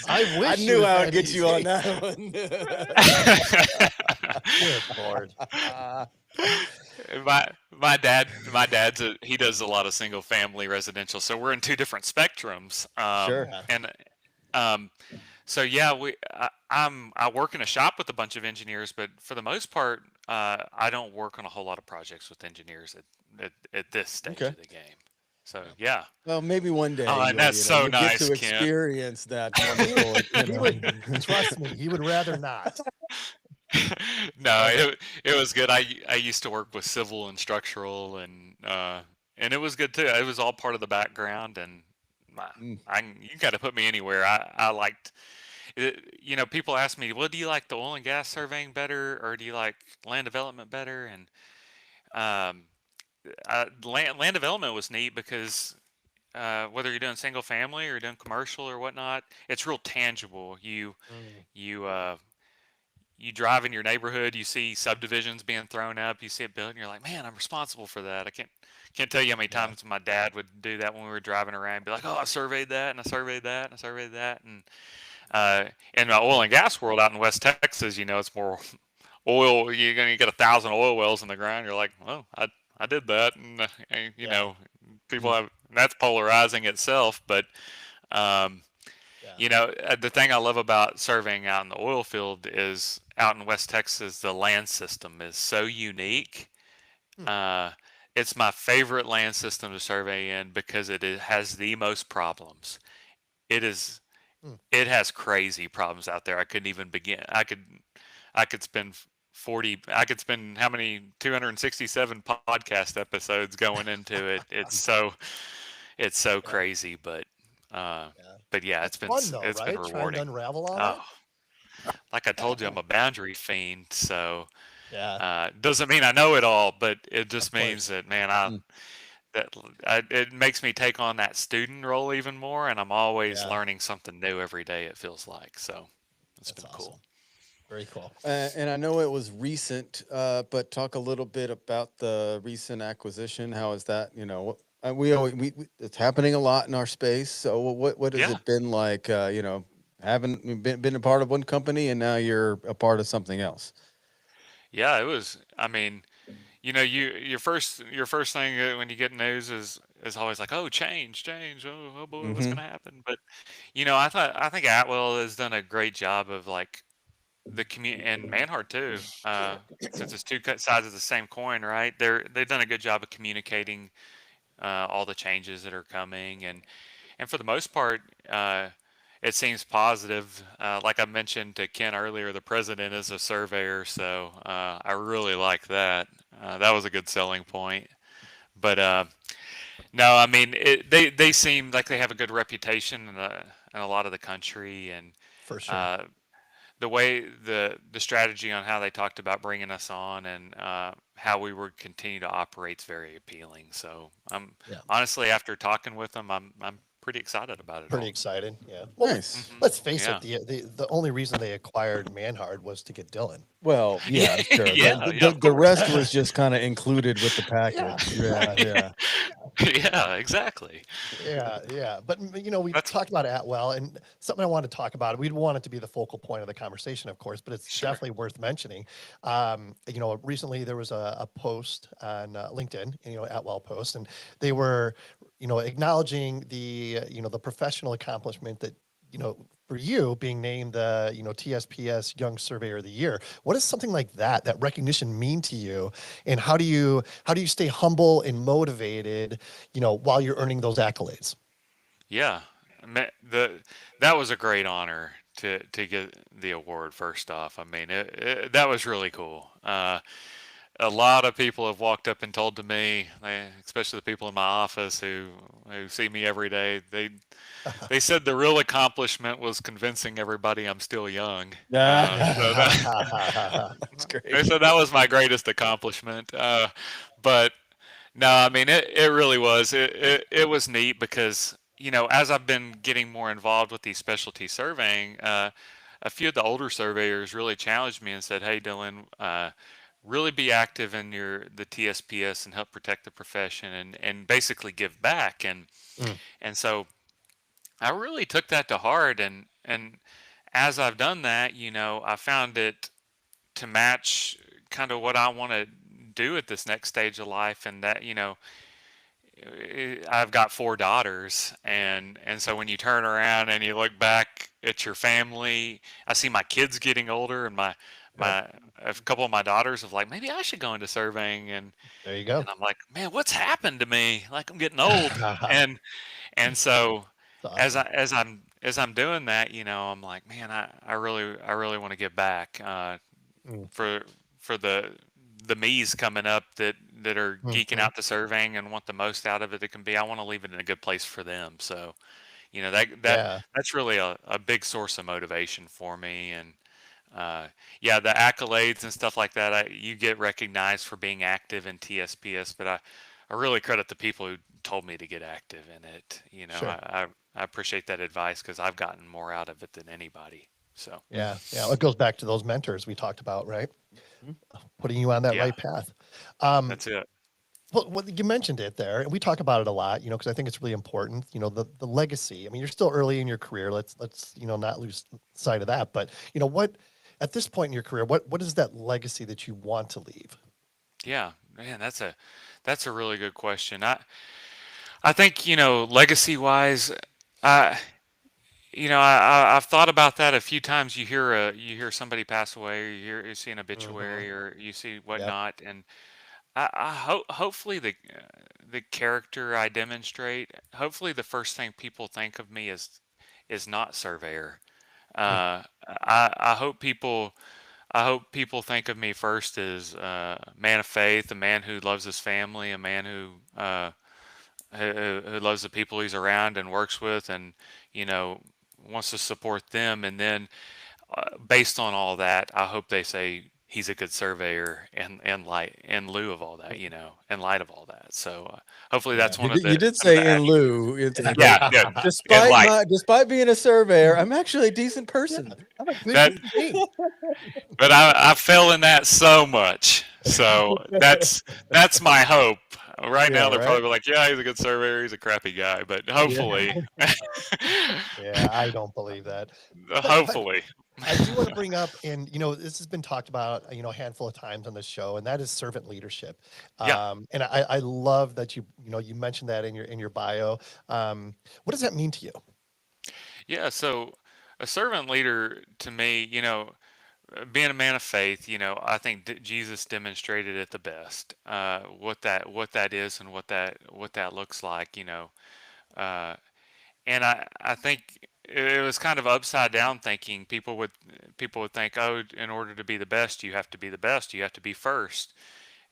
I I wish it knew was I would that get you on easy. that one. Good Lord. He does a lot of single family residential, so we're in two different spectrums. Sure. Yeah. And so yeah, I work in a shop with a bunch of engineers, but for the most part, I don't work on a whole lot of projects with engineers at this stage Okay. of the game. So Yeah. yeah. Well, maybe one day Oh, and that's so you'll get nice, to Kent. experience that He would, wonderful, he would, trust me, he would rather not. No, Okay. it was good. I used to work with civil and structural, and it was good too. It was all part of the background, and my, Mm, you got to put me anywhere. I liked it, people ask me, well, do you like the oil and gas surveying better, or do you like land development better? And um, land development was neat because whether you're doing single family or doing commercial or whatnot, it's real tangible. Mm, You you drive in your neighborhood, you see subdivisions being thrown up, you see it built, and you're like, man, I'm responsible for that. I can't tell you how many yeah. times my dad would do that when we were driving around, be like, oh, I surveyed that, and I surveyed that, and I surveyed that, and uh, in the oil and gas world out in West Texas, it's more oil. You're gonna get 1,000 oil wells in the ground. You're like, well, I did that, and Yeah. people mm, have that's polarizing itself, but um, Yeah. the thing I love about surveying out in the oil field is out in West Texas, the land system is so unique. Hmm. Uh, it's my favorite land system to survey in because has the most problems. It is, Hmm. it has crazy problems out there. I couldn't even begin. I could spend 40, I could spend how many 267 podcast episodes going into it. It's so Yeah. crazy, uh, Yeah. but yeah, It's fun though, it's been right? Trying to rewarding. unravel all Oh, that. like I told you, I'm a boundary fiend, so Yeah. doesn't mean I know it all, but it Of just means course. that man, mm. it makes me take on that student role even more, and I'm always Yeah. learning something new every day. It feels like so. It's That's been awesome. cool. Very cool. And I know it was recent, but talk a little bit about the recent acquisition. How is that? We always it's happening a lot in our space. So what has Yeah, it been like? Having been a part of one company and now you're a part of something else. yeah. It was. I mean, your first thing when you get news is always like, oh, change. Oh boy, what's Mm-hmm. gonna happen? But I think Atwell has done a great job of like the community and Manhart too. Since it's two sides of the same coin, right? They've done a good job of communicating all the changes that are coming, and for the most part, it seems positive. Like I mentioned to Ken earlier, the president is a surveyor, so I really like that. That was a good selling point. But no, I mean, they seem like they have a good reputation in a lot of the country, and For sure. uh, the way the strategy on how they talked about bringing us on and how we would continue to operate is very appealing. So I'm Yeah. honestly, after talking with them, I'm pretty excited about it Pretty all. excited. Yeah. Well, Nice. let's face it. Yeah. The only reason they acquired Manhard was to get Dylan. Well, yeah, sure. The Yeah, yeah, of the course. rest was just kind of included with the Yeah. package. Yeah, yeah. Yeah, exactly. Yeah. But we That's talked about Atwell, and something I wanted to talk about. We'd want it to be the focal point of the conversation, of course, but it's sure. definitely worth mentioning. Recently there was a post on LinkedIn, Atwell post, and they were, acknowledging the professional accomplishment that for you being named the TSPS Young Surveyor of the Year. What does something like that recognition mean to you, and how do you stay humble and motivated, while you're earning those accolades? Yeah. The that was a great honor to get the award. First off, I mean, that was really cool. A lot of people have walked up and told to me, especially the people in my office who see me every day. They said the real accomplishment was convincing everybody I'm still young. So that That's great. they said that was my greatest accomplishment. But no, I mean it really was. It was neat because as I've been getting more involved with these specialty surveying, a few of the older surveyors really challenged me and said, "Hey, Dylan, really be active in the TSPS and help protect the profession and basically give back." Mm, And so I really took that to heart, and as I've done that, I found it to match kind of what I want to do at this next stage of life, and that I've got four daughters, and so when you turn around and you look back at your family, I see my kids getting older, and yep. my a couple of my daughters have like, maybe I should go into surveying, There you go. and I'm like, man, what's happened to me? Like, I'm getting old, and and so It's awesome. as I'm doing that, I'm like, man, I really want to give back, Mm, for the me's coming up that are geeking mhm. out to surveying and want the most out of it that can be. I want to leave it in a good place for them. So, that's really a big source of motivation for me. And yeah, the accolades and stuff like that, you get recognized for being active in TSPS, but I really credit the people who told me to get active in it. Sure. I appreciate that advice because I've gotten more out of it than anybody. So, Yeah. Yeah. It goes back to those mentors we talked about, right? Mhm. Putting you on that yeah, right path. Um, that's it. well, you mentioned it there, and we talk about it a lot, because I think it's really important. The legacy. I mean, you're still early in your career. Let's not lose sight of that. But what at this point in your career, what is that legacy that you want to leave? Yeah, man, that's a really good question. I think, legacy wise, I I've thought about that a few times. You hear somebody pass away, or you see an Hmm. obituary, or you see Yep. whatnot, and I hope hopefully the character I demonstrate, hopefully the first thing people think of me is not surveyor. Mm. I hope people think of me first as a man of faith, a man who loves his family, a man who loves the people he's around and works with, and you know wants to support them. And then, based on all that, I hope they say he's a good surveyor, and light in lieu of all that, in light of all that. So hopefully Yeah, that's one you did of the say in lieu. It's but yeah, yeah, in despite light despite being a surveyor, I'm actually a decent Yeah. person. I'm a good that. human being. But I fell in that so much. So that's my hope. Right Yeah. now they're Right. probably like, yeah, he's a good surveyor, he's a crappy guy, but Yeah. hopefully, Yeah. I don't believe that. But hopefully, I do want to bring up, and this has been talked about, a handful of times on the show, and that is servant leadership. yeah, And I love that you mentioned that in your bio. What does that mean to you? yeah. So a servant leader to me, being a man of faith, I think Jesus demonstrated it the best. What that is and what that looks like, uh, and I think it was kind of upside down thinking. People would think, oh, in order to be the best, you have to be the best. You have to be first.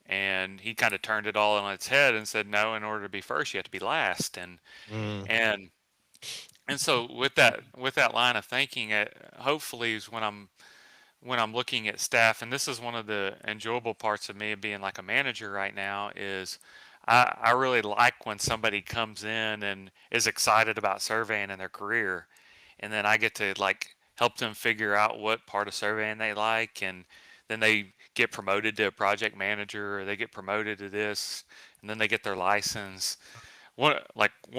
And he kind of turned it all on its head and said, no, in order to be first, you have to be last. Mm, And and so with that line of thinking, hopefully is when I'm looking at staff, and this is one of the enjoyable parts of me being like a manager right now, is I really like when somebody comes in and is excited about surveying in their career, and then I get to like help them figure out what part of surveying they like, and then they get promoted to a project manager, or they get promoted to this, and then they get their license. One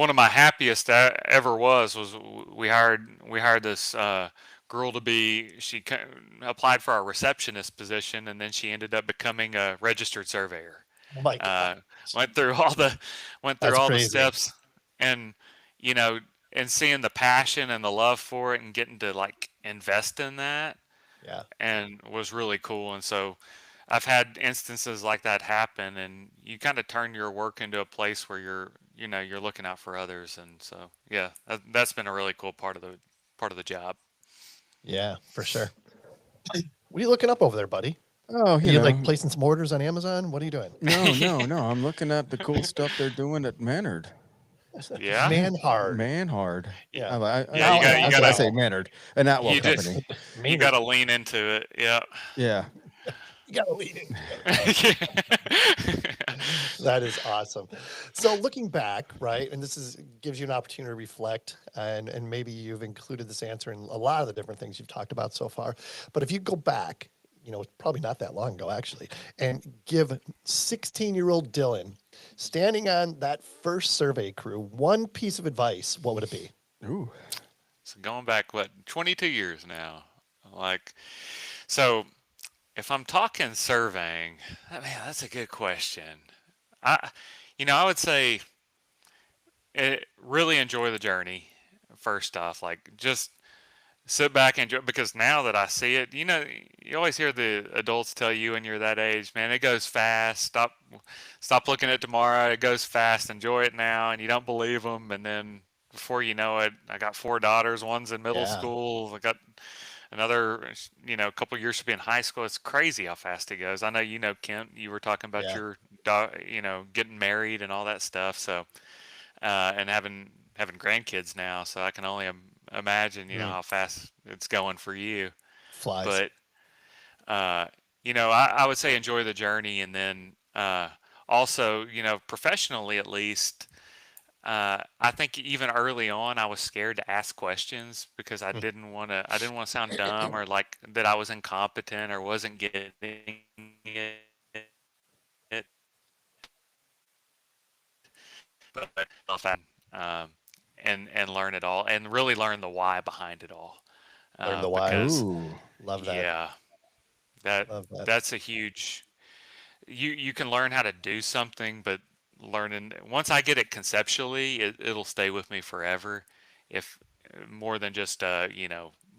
of my happiest ever was we hired this girl to be applied for our receptionist position, and then she ended up becoming a registered surveyor. oh my God, uh, went through all the went through that's all the crazy. steps, and you know and seeing the passion and the love for it and getting to like invest in that, Yeah. and was really cool. And so I've had instances like that happen, and you kind of turn your work into a place where you're looking out for others. And so yeah, that's been a really cool part of the job. Yeah, for sure. What are you looking up over there, buddy? Oh, Are you like placing some orders on Amazon? What are you doing? no. I'm looking at the cool stuff they're doing at Manard. Yeah, Man hard. Man hard. Y- Yeah. yeah, you got you That's what I gotta say, Manard, an Atwell you just company. you Maynard. gotta lean into it. Yeah. Yeah. You gotta lean into it. That is awesome. So looking back, right, and this is gives you an opportunity to reflect, and maybe you've included this answer in a lot of the different things you've talked about so far. But if you go back, probably not that long ago actually, and give 16-year-old Dylan standing on that first survey crew one piece of advice, what would it be? Ooh. So going back, what, 22 years now? Like, so if I'm talking surveying, man, that's a good question. I, I would say really enjoy the journey. First off, like just sit back and enjoy, because now that I see it, you always hear the adults tell you when you're that age, man, it goes fast. Stop looking at tomorrow. It goes fast. Enjoy it now, and you don't believe them, and then before you know it, I got four daughters. One's in middle Yeah, school. I got another, a couple years to be in high school. It's crazy how fast it goes. I know, Kent, you were talking about yeah, your, getting married and all that stuff. So, and having grandkids now, so I can only imagine, mm, how fast it's going for you. flies. But uh, I would say enjoy the journey, and then also, professionally at least. I think even early on, I was scared to ask questions because I Mm. didn't want to. I didn't want to sound dumb or like that I was incompetent or wasn't getting it. But um, and learn it all and really learn the why behind it all. Learn the why. Because Ooh. Love that. yeah, that Love that. that's a huge. You can learn how to do something, but learning once I get it conceptually, it'll stay with me forever. If more than just a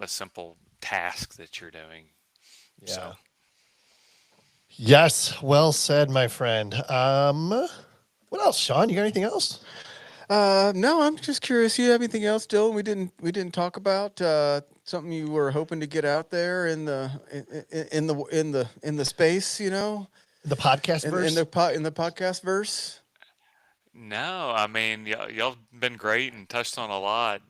simple task that you're doing. Yeah. So Yes, well said, my friend. What else, Sean? You got anything else? No, I'm just curious. You have anything else, Dylan? We didn't talk about something you were hoping to get out there in the space, The podcast verse? in the podcast verse. no, I mean y'all been great and touched on a lot.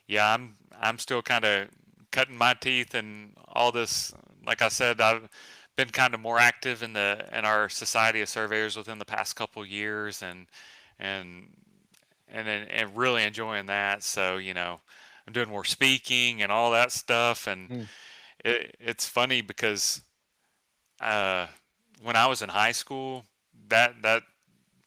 Yeah, I'm still kind of cutting my teeth and all this. Like I said, I've been kind of more active in our society of surveyors within the past couple years, and and really enjoying that. So I'm doing more speaking and all that stuff, and Hmm. it's funny because uh, when I was in high school, that that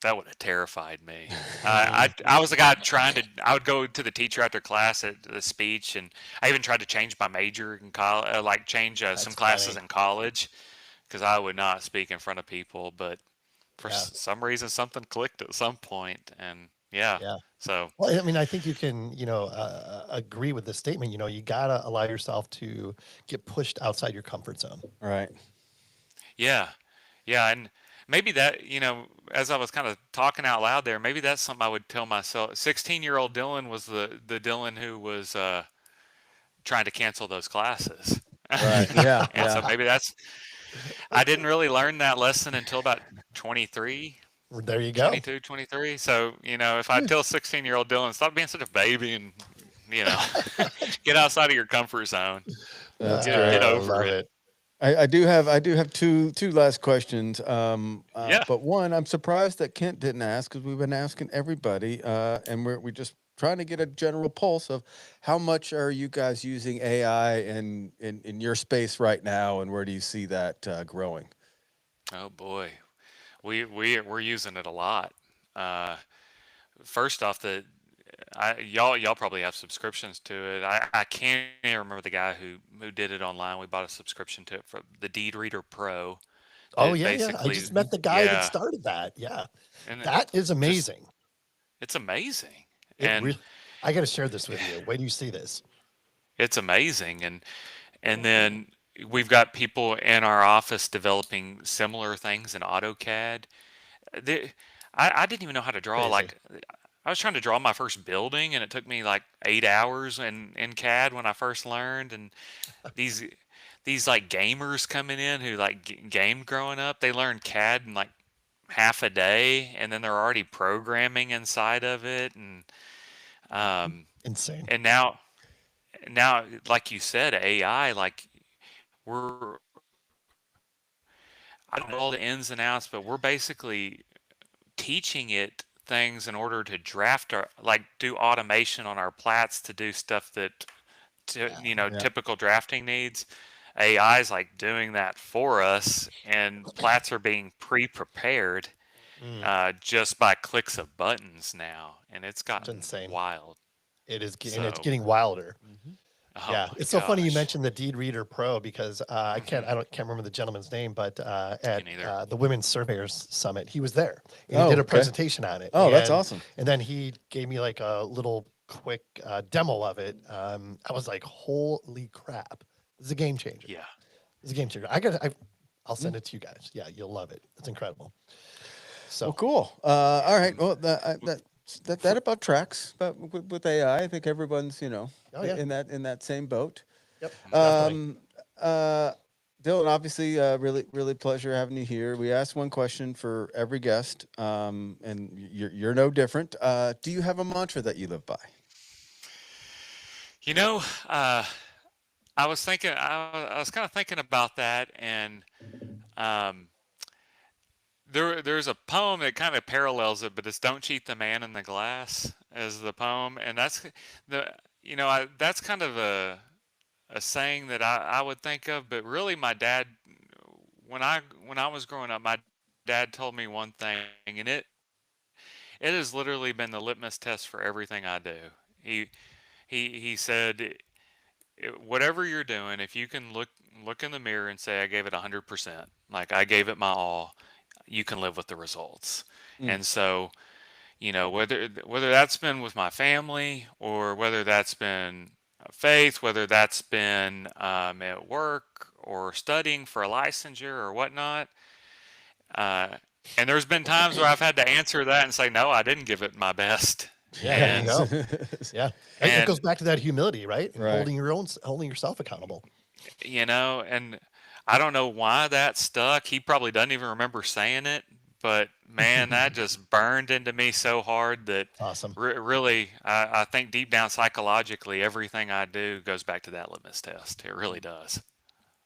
that would have terrified me. I was the guy trying to. I would go to the teacher after class at the speech, and I even tried to change my major in college, like change some That's classes funny. in college, because I would not speak in front of people. But for Yeah, some reason, something clicked at some point, and yeah. yeah. So Well, I mean, I think you can, agree with this statement. You gotta allow yourself to get pushed outside your comfort zone. Right. yeah, yeah, and maybe that, as I was kind of talking out loud there, maybe that's something I would tell myself. 16-year-old Dylan was the Dylan who was trying to cancel those classes. Right. Yeah. And so Yeah. maybe I didn't really learn that lesson until about 23, There you go. 22, 23. So, if I tell 16-year-old Dylan, stop being such a baby and, you know, get outside of your comfort zone, That's get great. I over love it. it. I do have two last questions. Yeah. But one, I'm surprised that Kent didn't ask because we've been asking everybody, and we're just trying to get a general pulse of how much are you guys using AI in your space right now, and where do you see that growing? Oh boy. We're using it a lot. Uh, First off, y'all probably have subscriptions to it. I can't even remember the guy who did it online. We bought a subscription to it for the Deed Reader Pro. Oh That yeah, yeah. I basically, just met the guy that yeah, started that. Yeah, and that is just amazing. it's amazing, It and really. I got to share this with you. Wait do you see this? it's amazing, and then we've got people in our office developing similar things in AutoCAD. The, I didn't even know how to draw. Crazy. Like I was trying to draw my first building, and it took me like 8 hours in CAD when I first learned. And these these like gamers coming in who like gamed growing up, they learned CAD in like half a day, and then they're already programming inside of it, um, Insane. and now like you said, AI, like we're I don't know all the ins and outs, but we're basically teaching it things in order to draft our, like, do automation on our plats to do stuff that Yeah. Yeah. typical drafting needs. AI is like doing that for us, and plats are being pre-prepared Mm, just by clicks of buttons now, and it's it's gotten insane. wild. And it's So, getting wilder. Hmm. oh Yeah, my it's so funny you gosh. mentioned the Deed Reader Pro because Hmm. I can't remember the gentleman's name, but Me at neither. the Women's Surveyors Summit, he was there and he Oh, did a okay. presentation on it, Oh, that's awesome. and then he gave me like a little quick demo of it. I was like, holy crap, this is a game changer. Yeah. This is a game changer. I'll Mm. send it to you guys. Yeah, you'll love it. It's incredible. Well, So cool. All right. Mm. Well, that about tracks. But with AI, I think everyone's oh yeah, in that same boat. yep, definitely. Um, uh, Dylan, obviously, really pleasure having you here. We ask one question for every guest, and you're no different. Do you have a mantra that you live by? You know, uh, I was thinking, I was kind of thinking about that, and um, there's a poem that kind of parallels it, but it's "Don't cheat the man in the glass" as the poem, and that's the that's kind of a saying that I would think of, but really my dad, when I was growing up, my dad told me one thing, and it has literally been the litmus test for everything I do. He he said, whatever you're doing, if you can look in the mirror and say I gave it 100%, like I gave it my all, you can live with the results. Mm. And so, whether that's been with my family, or whether that's been faith, whether that's been at work or studying for a licensure or whatnot. Uh, and there's been times where I've had to answer that and say, no, I didn't give it my best. Yeah, there you And, go. Yeah, it goes and, back to that humility, right? And Right. holding yourself accountable. and I don't know why that stuck. He probably doesn't even remember saying it, but man, that just burned into me so hard that Awesome. really, I think deep down psychologically, everything I do goes back to that litmus test. It really does.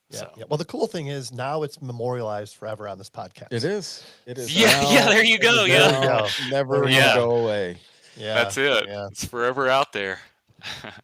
Yeah, So, yeah. Well, the cool thing is now it's memorialized forever on this It podcast. is. It is yeah, yeah, now. there you It go. is There Yeah, we now go. There never we to go. yeah, go away. Yeah, that's it. yeah. It's forever out there.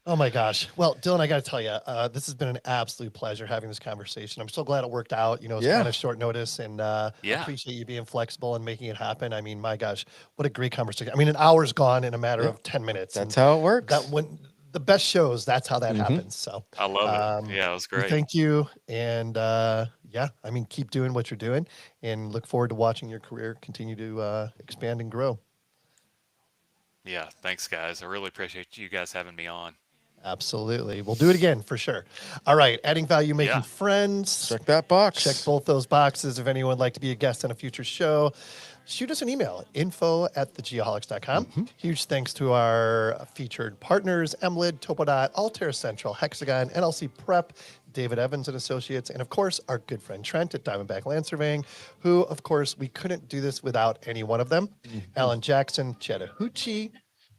Oh my gosh. Well, Dylan, I got to tell you, this has been an absolute pleasure having this conversation. I'm so glad it worked out. You know, it's kind Yeah. of short notice, and Yeah. appreciate you being flexible and making it happen. I mean, my gosh, what a great conversation. I mean, an hour's gone in a matter Yeah. of 10 minutes, That's and how it works. that when the best shows, that's how that Hmm. happens. So, I love it. um, Yeah, it was we great. thank you, and yeah, I mean, keep doing what you're doing, and look forward to watching your career continue to expand and grow. Yeah, thanks, guys. I really appreciate you guys having me on. Absolutely. We'll do it again for sure. All right. Adding value, making Yeah. friends. Check that Check box. both those boxes. If anyone would like to be a guest on a future show, shoot us an email, info@thegeoholics.com. Hmm. Huge thanks to our featured partners, Emlid, Topodot, Altair Central, Hexagon, NLC Prep, David Evans and Associates, and of course, our good friend Trent at Diamondback Land Surveying, who, of course, we couldn't do this without any one of them. Hmm. Alan Jackson, Chattahoochee,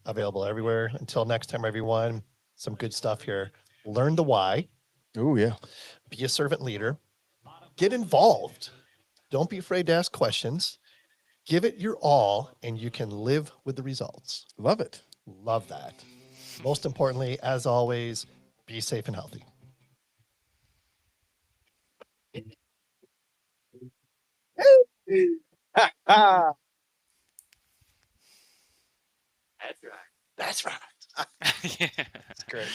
available everywhere. Until next time, everyone, some good stuff here. Learn the why, Oh yeah. be a servant leader, get involved. Don't be afraid to ask questions. Give it your all, and you can live with the results. Love it. Love that. Most importantly, as always, be safe and healthy. Ah. That's right. Yeah. That's great.